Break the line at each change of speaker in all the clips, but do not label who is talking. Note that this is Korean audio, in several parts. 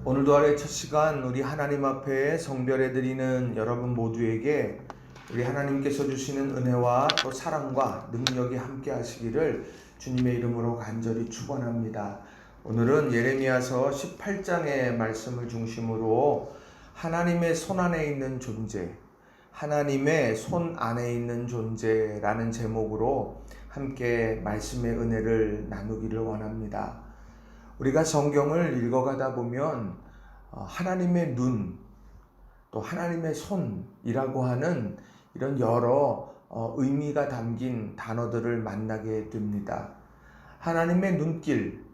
오늘도 하루의 첫 시간 우리 하나님 앞에 성별해 드리는 여러분 모두에게 우리 하나님께서 주시는 은혜와 또 사랑과 능력이 함께 하시기를 주님의 이름으로 간절히 축원합니다. 오늘은 예레미야서 18장의 말씀을 중심으로 하나님의 손 안에 있는 존재, 하나님의 손 안에 있는 존재라는 제목으로 함께 말씀의 은혜를 나누기를 원합니다. 우리가 성경을 읽어가다 보면 하나님의 눈, 또 하나님의 손이라고 하는 이런 여러 의미가 담긴 단어들을 만나게 됩니다. 하나님의 눈길,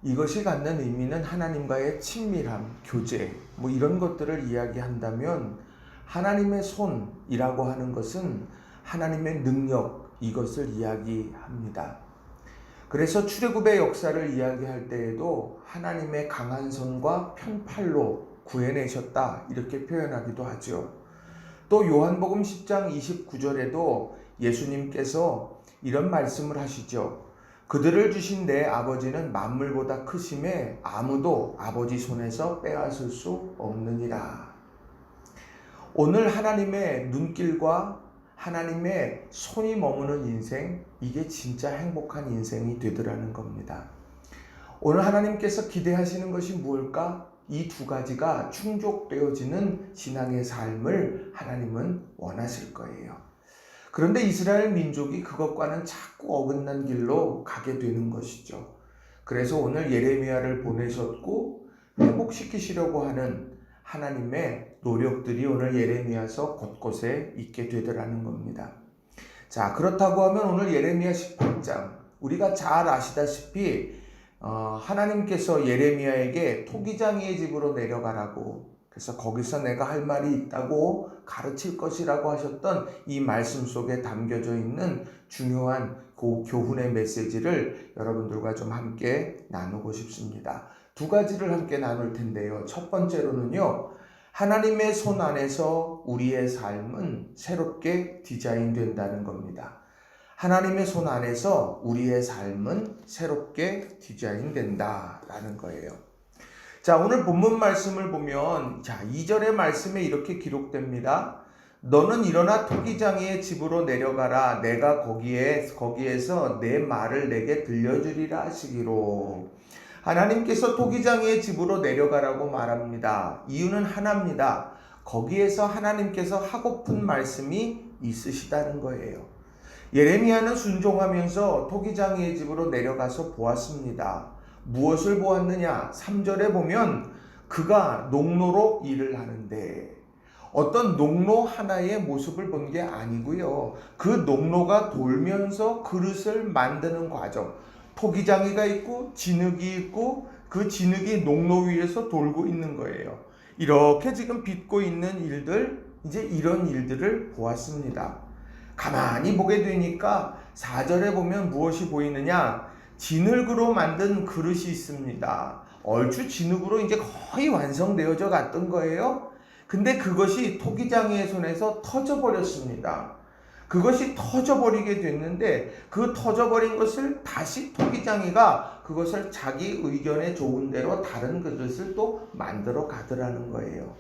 이것이 갖는 의미는 하나님과의 친밀함, 교제, 이런 것들을 이야기한다면 하나님의 손이라고 하는 것은 하나님의 능력, 이것을 이야기합니다. 그래서 출애굽의 역사를 이야기할 때에도 하나님의 강한 손과 편팔로 구해내셨다 이렇게 표현하기도 하죠. 또 요한복음 10장 29절에도 예수님께서 이런 말씀을 하시죠. 그들을 주신 내 아버지는 만물보다 크심에 아무도 아버지 손에서 빼앗을 수 없느니라. 오늘 하나님의 눈길과 하나님의 손이 머무는 인생, 이게 진짜 행복한 인생이 되더라는 겁니다. 오늘 하나님께서 기대하시는 것이 무엇일까? 이 두 가지가 충족되어지는 신앙의 삶을 하나님은 원하실 거예요. 그런데 이스라엘 민족이 그것과는 자꾸 어긋난 길로 가게 되는 것이죠. 그래서 오늘 예레미야를 보내셨고 회복시키시려고 하는 하나님의 노력들이 오늘 예레미야서 곳곳에 있게 되더라는 겁니다. 자, 그렇다고 하면 오늘 예레미야 18장, 우리가 잘 아시다시피 하나님께서 예레미야에게 토기장이의 집으로 내려가라고, 그래서 거기서 내가 할 말이 있다고 가르칠 것이라고 하셨던 이 말씀 속에 담겨져 있는 중요한 그 교훈의 메시지를 여러분들과 좀 함께 나누고 싶습니다. 두 가지를 함께 나눌 텐데요. 첫 번째로는요, 하나님의 손 안에서 우리의 삶은 새롭게 디자인된다는 겁니다. 하나님의 손 안에서 우리의 삶은 새롭게 디자인된다라는 거예요. 자, 오늘 본문 말씀을 보면 2절의 말씀에 이렇게 기록됩니다. 너는 일어나 토기장이의 집으로 내려가라. 내가 거기에서 내 말을 내게 들려주리라 하시기로. 하나님께서 토기장이의 집으로 내려가라고 말합니다. 이유는 하나입니다. 거기에서 하나님께서 하고픈 말씀이 있으시다는 거예요. 예레미야는 순종하면서 토기장이의 집으로 내려가서 보았습니다. 무엇을 보았느냐? 3절에 보면 그가 농로로 일을 하는데, 어떤 농로 하나의 모습을 본 게 아니고요. 그 농로가 돌면서 그릇을 만드는 과정, 토기장이가 있고 진흙이 있고 그 진흙이 농로 위에서 돌고 있는 거예요. 이렇게 지금 빚고 있는 일들, 이제 이런 일들을 보았습니다. 가만히 보게 되니까 4절에 보면 무엇이 보이느냐? 진흙으로 만든 그릇이 있습니다. 얼추 진흙으로 이제 거의 완성되어져 갔던 거예요. 근데 그것이 토기장이의 손에서 터져버렸습니다. 그것이 터져버리게 됐는데 그 터져버린 것을 다시 토기장이가 그것을 자기 의견에 좋은 대로 다른 그릇을 또 만들어 가더라는 거예요.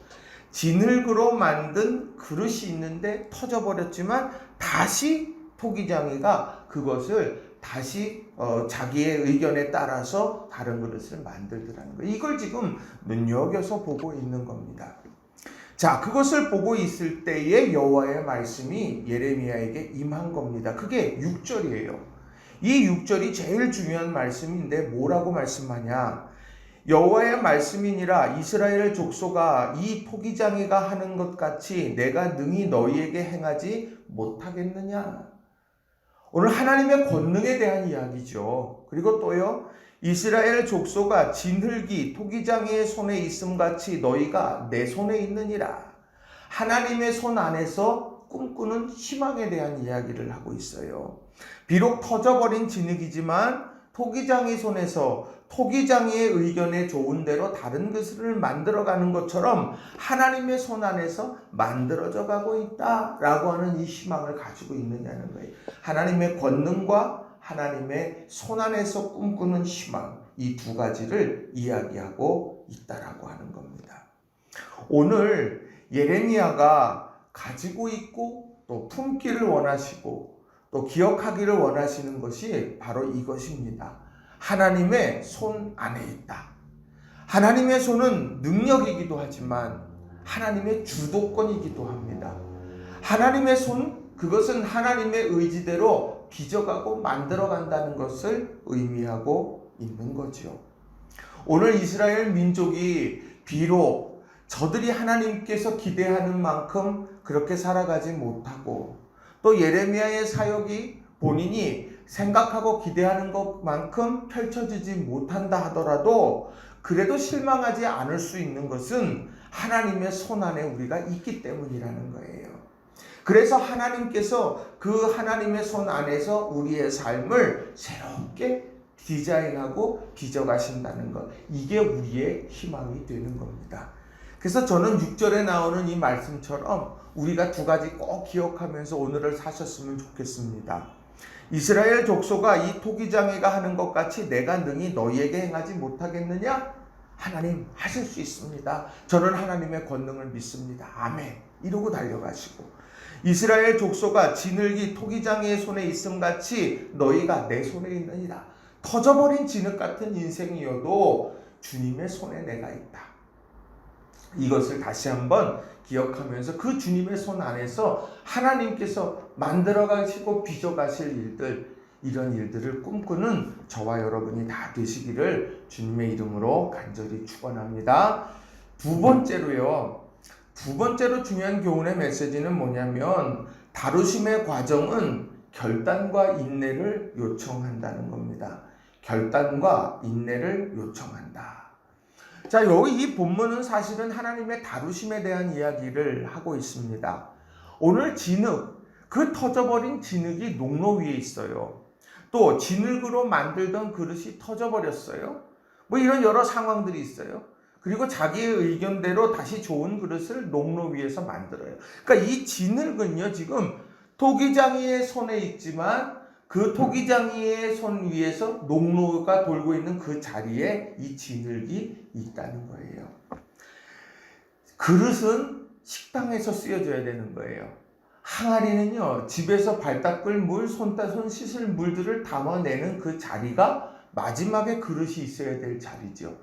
진흙으로 만든 그릇이 있는데 터져버렸지만 다시 토기장이가 그것을 다시 자기의 의견에 따라서 다른 그릇을 만들더라는 거예요. 이걸 지금 눈여겨서 보고 있는 겁니다. 자, 그것을 보고 있을 때에 여호와의 말씀이 예레미야에게 임한 겁니다. 그게 6절이에요. 이 6절이 제일 중요한 말씀인데 뭐라고 말씀하냐? 여호와의 말씀이니라 이스라엘 족속아, 이 토기장이가 하는 것 같이 내가 능히 너희에게 행하지 못하겠느냐? 오늘 하나님의 권능에 대한 이야기죠. 그리고 또요, 이스라엘 족속아, 진흙이 토기장이의 손에 있음같이 너희가 내 손에 있느니라. 하나님의 손 안에서 꿈꾸는 희망에 대한 이야기를 하고 있어요. 비록 터져버린 진흙이지만 토기장이 손에서 토기장이의 의견에 좋은 대로 다른 그릇을 만들어가는 것처럼 하나님의 손 안에서 만들어져 가고 있다라고 하는 이 희망을 가지고 있느냐는 거예요. 하나님의 권능과 하나님의 손 안에서 꿈꾸는 희망, 이 두 가지를 이야기하고 있다라고 하는 겁니다. 오늘 예레미야가 가지고 있고 또 품기를 원하시고 또 기억하기를 원하시는 것이 바로 이것입니다. 하나님의 손 안에 있다. 하나님의 손은 능력이기도 하지만 하나님의 주도권이기도 합니다. 하나님의 손, 그것은 하나님의 의지대로 빚어가고 만들어간다는 것을 의미하고 있는 거죠. 오늘 이스라엘 민족이 비록 저들이 하나님께서 기대하는 만큼 그렇게 살아가지 못하고 또 예레미야의 사역이 본인이 생각하고 기대하는 것만큼 펼쳐지지 못한다 하더라도 그래도 실망하지 않을 수 있는 것은 하나님의 손 안에 우리가 있기 때문이라는 거예요. 그래서 하나님께서 그 하나님의 손 안에서 우리의 삶을 새롭게 디자인하고 빚어가신다는 것, 이게 우리의 희망이 되는 겁니다. 그래서 저는 6절에 나오는 이 말씀처럼 우리가 두 가지 꼭 기억하면서 오늘을 사셨으면 좋겠습니다. 이스라엘 족속아, 이 토기장이가 하는 것 같이 내가 능히 너희에게 행하지 못하겠느냐? 하나님 하실 수 있습니다. 저는 하나님의 권능을 믿습니다. 아멘. 이러고 달려가시고, 이스라엘 족속아, 지늘기 토기장이의 손에 있음 같이 너희가 내 손에 있느니라. 터져버린 진흙 같은 인생이어도 주님의 손에 내가 있다. 이것을 다시 한번 기억하면서 그 주님의 손 안에서 하나님께서 만들어 가시고 빚어 가실 일들, 이런 일들을 꿈꾸는 저와 여러분이 다 되시기를 주님의 이름으로 간절히 축원합니다. 두 번째로 중요한 교훈의 메시지는 뭐냐면, 다루심의 과정은 결단과 인내를 요청한다는 겁니다. 결단과 인내를 요청한다. 자, 여기 이 본문은 사실은 하나님의 다루심에 대한 이야기를 하고 있습니다. 오늘 진흙, 그 터져버린 진흙이 농로 위에 있어요. 또 진흙으로 만들던 그릇이 터져버렸어요. 뭐 이런 여러 상황들이 있어요. 그리고 자기의 의견대로 다시 좋은 그릇을 농로 위에서 만들어요. 그러니까 이 진흙은요, 지금 토기장이의 손에 있지만 그 토기장이의 손 위에서 농로가 돌고 있는 그 자리에 이 진흙이 있다는 거예요. 그릇은 식당에서 쓰여져야 되는 거예요. 항아리는요, 집에서 발 닦을 물, 손 씻을 물들을 담아내는 그 자리가 마지막에 그릇이 있어야 될 자리죠.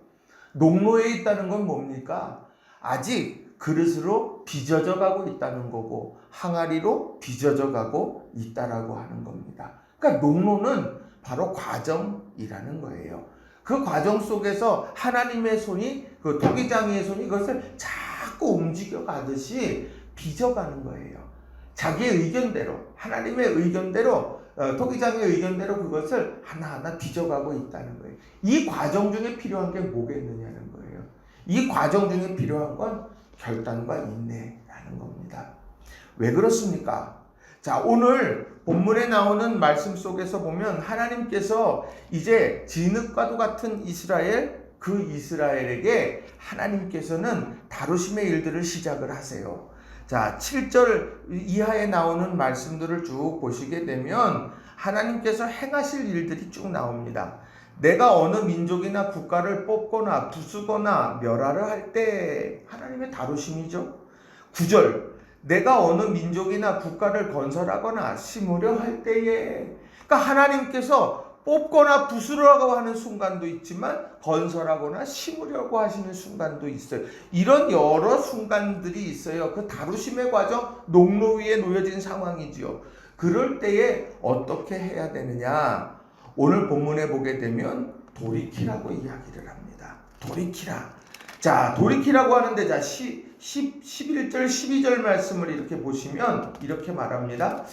농로에 있다는 건 뭡니까? 아직 그릇으로 빚어져 가고 있다는 거고 항아리로 빚어져 가고 있다라고 하는 겁니다. 그러니까 농로는 바로 과정이라는 거예요. 그 과정 속에서 하나님의 손이, 그 토기장이의 손이 그것을 자꾸 움직여 가듯이 빚어가는 거예요. 자기의 의견대로, 하나님의 의견대로, 토기장의 의견대로 그것을 하나하나 빚어가고 있다는 거예요. 이 과정 중에 필요한 게 뭐겠느냐는 거예요. 이 과정 중에 필요한 건 결단과 인내라는 겁니다. 왜 그렇습니까? 자, 오늘 본문에 나오는 말씀 속에서 보면 하나님께서 이제 진흙과도 같은 이스라엘, 그 이스라엘에게 하나님께서는 다루심의 일들을 시작을 하세요. 자, 7절 이하에 나오는 말씀들을 쭉 보시게 되면 하나님께서 행하실 일들이 쭉 나옵니다. 내가 어느 민족이나 국가를 뽑거나 부수거나 멸하려 할 때, 하나님의 다루심이죠. 9절, 내가 어느 민족이나 국가를 건설하거나 심으려 할 때에, 그러니까 하나님께서 뽑거나 부수려고 하는 순간도 있지만 건설하거나 심으려고 하시는 순간도 있어요. 이런 여러 순간들이 있어요. 그 다루심의 과정, 농로 위에 놓여진 상황이지요. 그럴 때에 어떻게 해야 되느냐? 오늘 본문에 보게 되면 돌이키라고 이야기를 합니다. 돌이키라. 자, 돌이키라고 하는데, 자, 11절, 12절 말씀을 이렇게 보시면 이렇게 말합니다.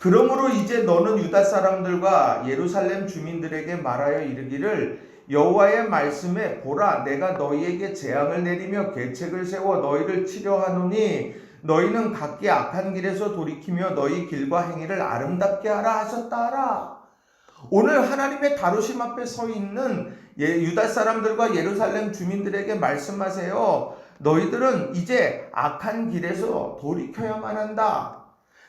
그러므로 이제 너는 유다 사람들과 예루살렘 주민들에게 말하여 이르기를, 여호와의 말씀에 보라, 내가 너희에게 재앙을 내리며 계책을 세워 너희를 치려하노니 너희는 각기 악한 길에서 돌이키며 너희 길과 행위를 아름답게 하라 하셨다 하라. 오늘 하나님의 다루심 앞에 서 있는 유다 사람들과 예루살렘 주민들에게 말씀하세요. 너희들은 이제 악한 길에서 돌이켜야만 한다.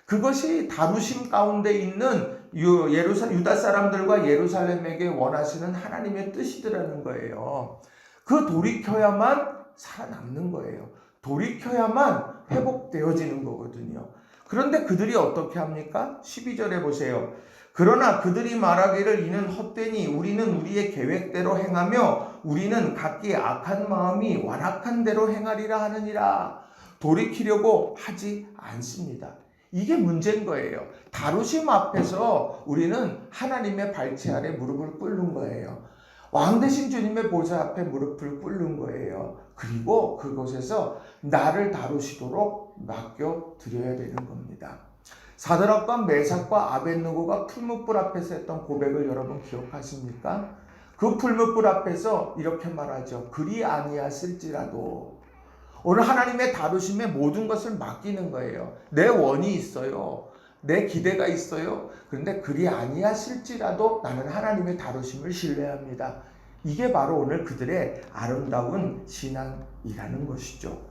그것이 다루심 가운데 있는 유다 사람들과 예루살렘에게 원하시는 하나님의 뜻이더라는 거예요. 그 돌이켜야만 살아남는 거예요. 돌이켜야만 회복되어지는 거거든요. 그런데 그들이 어떻게 합니까? 12절에 보세요. 그러나 그들이 말하기를 이는 헛되니 우리는 우리의 계획대로 행하며 우리는 각기 악한 마음이 완악한 대로 행하리라 하느니라. 돌이키려고 하지 않습니다. 이게 문제인 거예요. 다루심 앞에서 우리는 하나님의 발치 아래 무릎을 꿇는 거예요. 왕 대신 주님의 보좌 앞에 무릎을 꿇는 거예요. 그리고 그곳에서 나를 다루시도록 맡겨드려야 되는 겁니다. 사드락과 메삭과 아벳느고가 풀무불 앞에서 했던 고백을 여러분 기억하십니까? 그 풀무불 앞에서 이렇게 말하죠. 그리 아니하실지라도. 오늘 하나님의 다루심에 모든 것을 맡기는 거예요. 내 원이 있어요. 내 기대가 있어요. 그런데 그리 아니하실지라도 나는 하나님의 다루심을 신뢰합니다. 이게 바로 오늘 그들의 아름다운 신앙이라는 것이죠.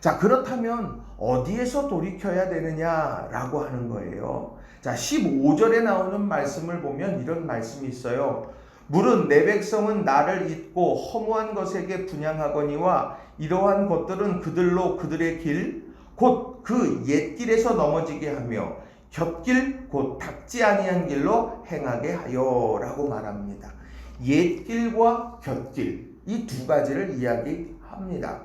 자, 그렇다면 어디에서 돌이켜야 되느냐라고 하는 거예요. 자, 15절에 나오는 말씀을 보면 이런 말씀이 있어요. 물은 내 백성은 나를 잊고 허무한 것에게 분향하거니와 이러한 것들은 그들로 그들의 길 곧 그 옛길에서 넘어지게 하며 곁길 곧 닦지 아니한 길로 행하게 하여 라고 말합니다. 옛길과 곁길 이 두 가지를 이야기합니다.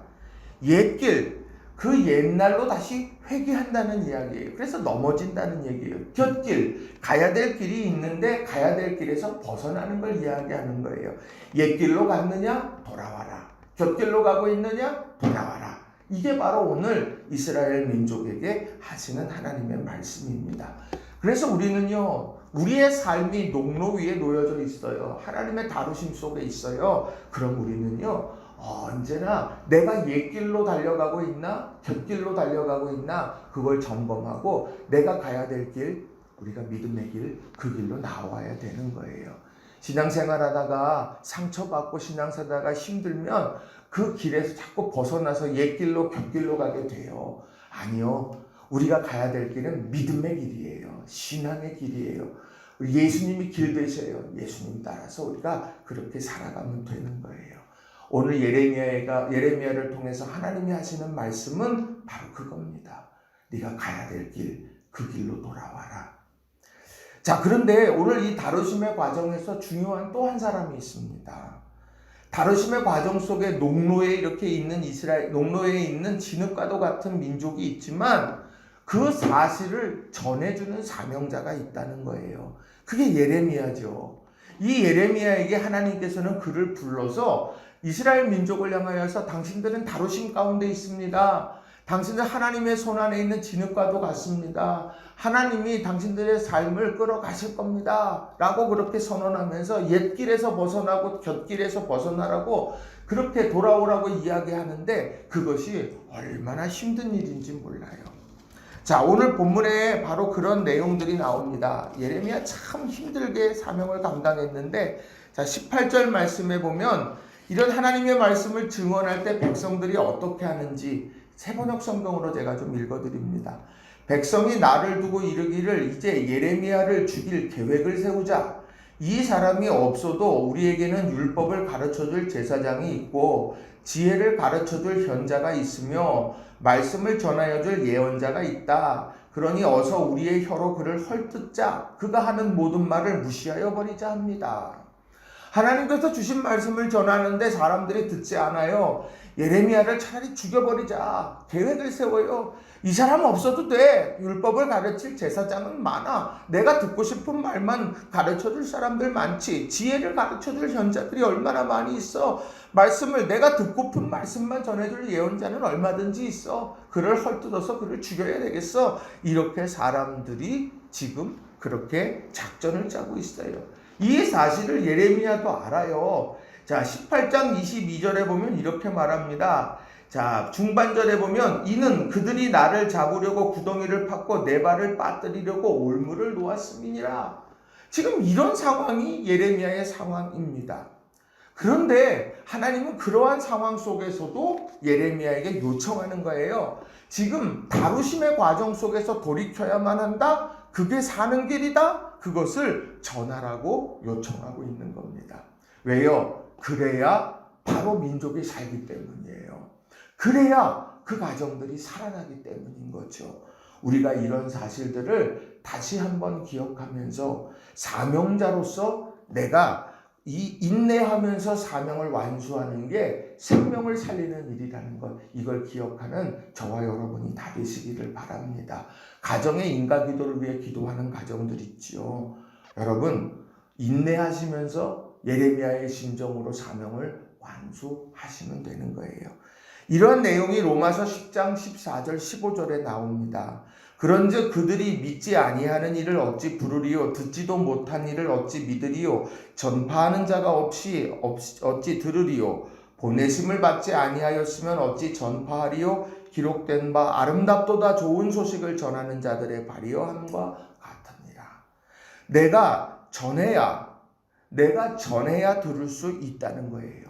옛길 그 옛날로 다시 회귀한다는 이야기예요. 그래서 넘어진다는 얘기예요. 곁길 가야 될 길이 있는데 가야 될 길에서 벗어나는 걸 이야기하는 거예요. 옛길로 갔느냐 돌아와라. 곁길로 가고 있느냐 돌아와라. 이게 바로 오늘 이스라엘 민족에게 하시는 하나님의 말씀입니다. 그래서 우리는요, 우리의 삶이 농로 위에 놓여져 있어요. 하나님의 다루심 속에 있어요. 그럼 우리는요, 언제나 내가 옛길로 달려가고 있나, 곁길로 달려가고 있나, 그걸 점검하고 내가 가야 될 길, 우리가 믿음의 길, 그 길로 나와야 되는 거예요. 신앙생활 하다가 상처받고 신앙생활 하다가 힘들면 그 길에서 자꾸 벗어나서 옛길로 곁길로 가게 돼요. 아니요. 우리가 가야 될 길은 믿음의 길이에요. 신앙의 길이에요. 우리 예수님이 길 되셔요. 예수님 따라서 우리가 그렇게 살아가면 되는 거예요. 오늘 예레미야를 통해서 하나님이 하시는 말씀은 바로 그겁니다. 네가 가야 될 길, 그 길로 돌아와라. 자, 그런데 오늘 이 다루심의 과정에서 중요한 또 한 사람이 있습니다. 다루심의 과정 속에 농로에 이렇게 있는 농로에 있는 진흙과도 같은 민족이 있지만 그 사실을 전해주는 사명자가 있다는 거예요. 그게 예레미야죠. 이 예레미야에게 하나님께서는 그를 불러서 이스라엘 민족을 향하여서 당신들은 다루심 가운데 있습니다. 당신들 하나님의 손 안에 있는 진흙과도 같습니다. 하나님이 당신들의 삶을 끌어가실 겁니다. 라고 그렇게 선언하면서 옛길에서 벗어나고 곁길에서 벗어나라고 그렇게 돌아오라고 이야기하는데 그것이 얼마나 힘든 일인지 몰라요. 자, 오늘 본문에 바로 그런 내용들이 나옵니다. 예레미야 참 힘들게 사명을 감당했는데 자, 18절 말씀에 보면 이런 하나님의 말씀을 증언할 때 백성들이 어떻게 하는지 세번역 성경으로 제가 좀 읽어드립니다. 백성이 나를 두고 이르기를 이제 예레미야를 죽일 계획을 세우자. 이 사람이 없어도 우리에게는 율법을 가르쳐줄 제사장이 있고 지혜를 가르쳐줄 현자가 있으며 말씀을 전하여줄 예언자가 있다. 그러니 어서 우리의 혀로 그를 헐뜯자. 그가 하는 모든 말을 무시하여 버리자 합니다. 하나님께서 주신 말씀을 전하는데 사람들이 듣지 않아요. 예레미야를 차라리 죽여버리자. 계획을 세워요. 이 사람 없어도 돼. 율법을 가르칠 제사장은 많아. 내가 듣고 싶은 말만 가르쳐줄 사람들 많지. 지혜를 가르쳐줄 현자들이 얼마나 많이 있어. 말씀을 내가 듣고픈 말씀만 전해줄 예언자는 얼마든지 있어. 그를 헐뜯어서 그를 죽여야 되겠어. 이렇게 사람들이 지금 그렇게 작전을 짜고 있어요. 이 사실을 예레미야도 알아요. 자, 18장 22절에 보면 이렇게 말합니다. 자, 중반절에 보면 이는 그들이 나를 잡으려고 구덩이를 팠고 내 발을 빠뜨리려고 올무를 놓았음이니라. 지금 이런 상황이 예레미야의 상황입니다. 그런데 하나님은 그러한 상황 속에서도 예레미야에게 요청하는 거예요. 지금 다루심의 과정 속에서 돌이켜야만 한다? 그게 사는 길이다? 그것을 전하라고 요청하고 있는 겁니다. 왜요? 그래야 바로 민족이 살기 때문이에요. 그래야 그 가정들이 살아나기 때문인 거죠. 우리가 이런 사실들을 다시 한번 기억하면서 사명자로서 내가 이 인내하면서 사명을 완수하는 게 생명을 살리는 일이라는 것, 이걸 기억하는 저와 여러분이 다 되시기를 바랍니다. 가정의 인가기도를 위해 기도하는 가정들 있지요. 여러분 인내하시면서 예레미야의 심정으로 사명을 완수하시면 되는 거예요. 이런 내용이 로마서 10장 14절 15절에 나옵니다. 그런즉 그들이 믿지 아니하는 일을 어찌 부르리요, 듣지도 못한 일을 어찌 믿으리요, 전파하는 자가 없이 어찌 들으리요, 보내심을 받지 아니하였으면 어찌 전파하리요, 기록된 바 아름답도다 좋은 소식을 전하는 자들의 발이여함과 같으니라. 내가 전해야 들을 수 있다는 거예요.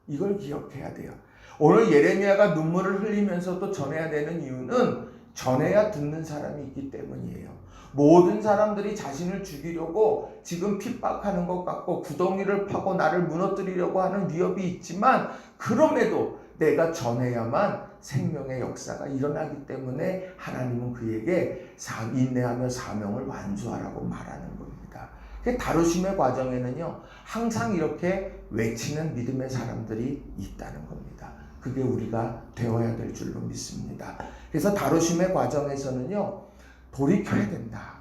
이걸 기억해야 돼요. 오늘 예레미야가 눈물을 흘리면서도 전해야 되는 이유는 전해야 듣는 사람이 있기 때문이에요. 모든 사람들이 자신을 죽이려고 지금 핍박하는 것 같고 구덩이를 파고 나를 무너뜨리려고 하는 위협이 있지만, 그럼에도 내가 전해야만 생명의 역사가 일어나기 때문에 하나님은 그에게 인내하며 사명을 완수하라고 말하는 겁니다. 다루심의 과정에는요, 항상 이렇게 외치는 믿음의 사람들이 있다는 겁니다. 그게 우리가 되어야 될 줄로 믿습니다. 그래서 다루심의 과정에서는요, 돌이켜야 된다.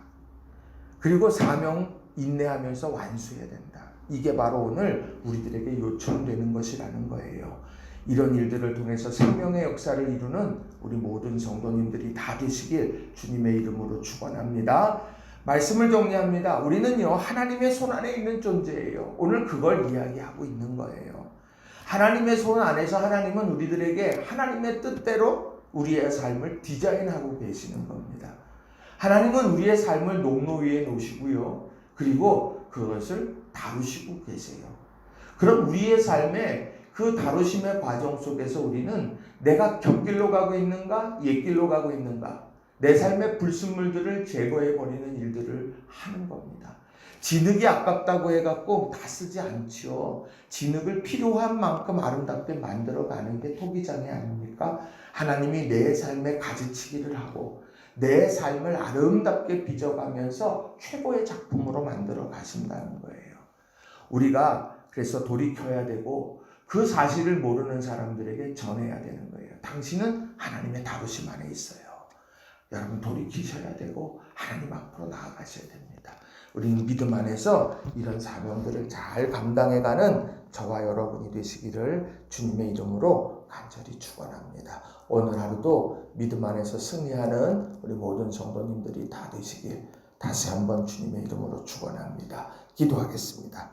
그리고 사명 인내하면서 완수해야 된다. 이게 바로 오늘 우리들에게 요청되는 것이라는 거예요. 이런 일들을 통해서 생명의 역사를 이루는 우리 모든 성도님들이 다 되시길 주님의 이름으로 축원합니다. 말씀을 정리합니다. 우리는요, 하나님의 손 안에 있는 존재예요. 오늘 그걸 이야기하고 있는 거예요. 하나님의 손 안에서 하나님은 우리들에게 하나님의 뜻대로 우리의 삶을 디자인하고 계시는 겁니다. 하나님은 우리의 삶을 농로 위에 놓으시고요, 그리고 그것을 다루시고 계세요. 그럼 우리의 삶에 그 다루심의 과정 속에서 우리는 내가 곁길로 가고 있는가, 옛길로 가고 있는가, 내 삶의 불순물들을 제거해버리는 일들을 하는 겁니다. 진흙이 아깝다고 해갖고 다 쓰지 않죠. 진흙을 필요한 만큼 아름답게 만들어가는 게 토기장애 아닙니까? 하나님이 내 삶에 가지치기를 하고 내 삶을 아름답게 빚어가면서 최고의 작품으로 만들어 가신다는 거예요. 우리가 그래서 돌이켜야 되고 그 사실을 모르는 사람들에게 전해야 되는 거예요. 당신은 하나님의 다루심 안에 있어요. 여러분 돌이키셔야 되고 하나님 앞으로 나아가셔야 됩니다. 우리는 믿음 안에서 이런 사명들을 잘 감당해가는 저와 여러분이 되시기를 주님의 이름으로 간절히 축원합니다. 오늘 하루도 믿음 안에서 승리하는 우리 모든 성도님들이 다 되시길 다시 한번 주님의 이름으로 축원합니다. 기도하겠습니다.